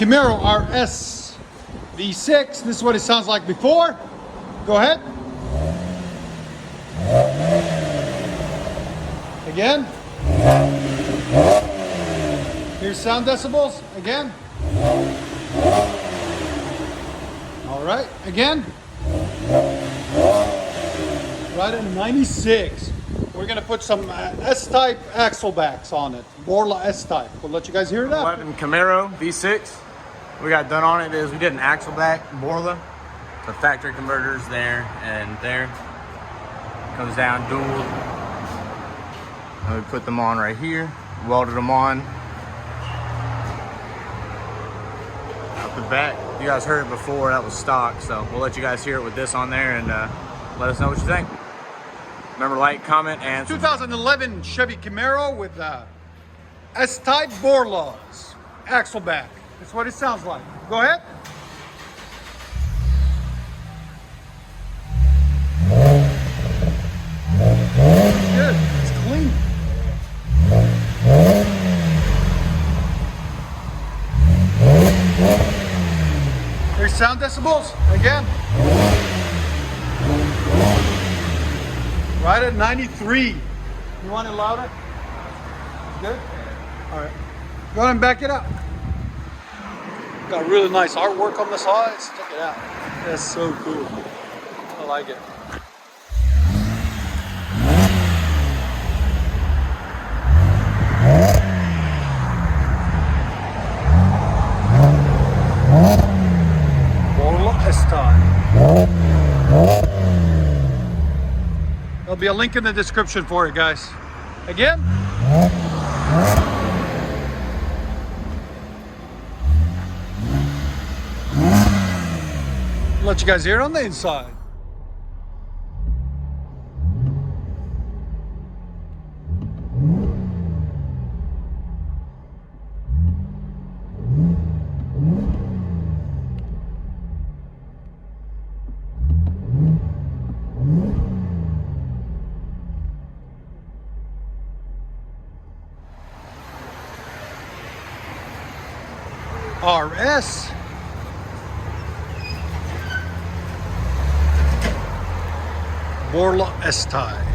Camaro RS V6. This is what it sounds like before. Go ahead. Again. Here's sound decibels. Again. All right. Again. Right at 96. We're gonna put some S-type axle backs on it. BORLA S-type. We'll let you guys hear that. 11 Camaro V6. We got done on it is we did an axle back BORLA. The factory converters there and there. Comes down dual. And we put them on right here. Welded them on. Up the back. You guys heard it before. That was stock. So we'll let you guys hear it with this on there and let us know what you think. Remember, like, comment, and 2011 Chevy Camaro with S-type BORLAs. Axle back. That's what it sounds like. Go ahead. Good. It's clean. There's sound decibels. Again. Right at 93. You want it louder? Good? All right. Go ahead and back it up. Got really nice artwork on the sides. Check it out. That's so cool. I like it. BORLA S-type. There'll be a link in the description for it, guys. Again. Let you guys hear it on the inside. RS. BORLA S-type.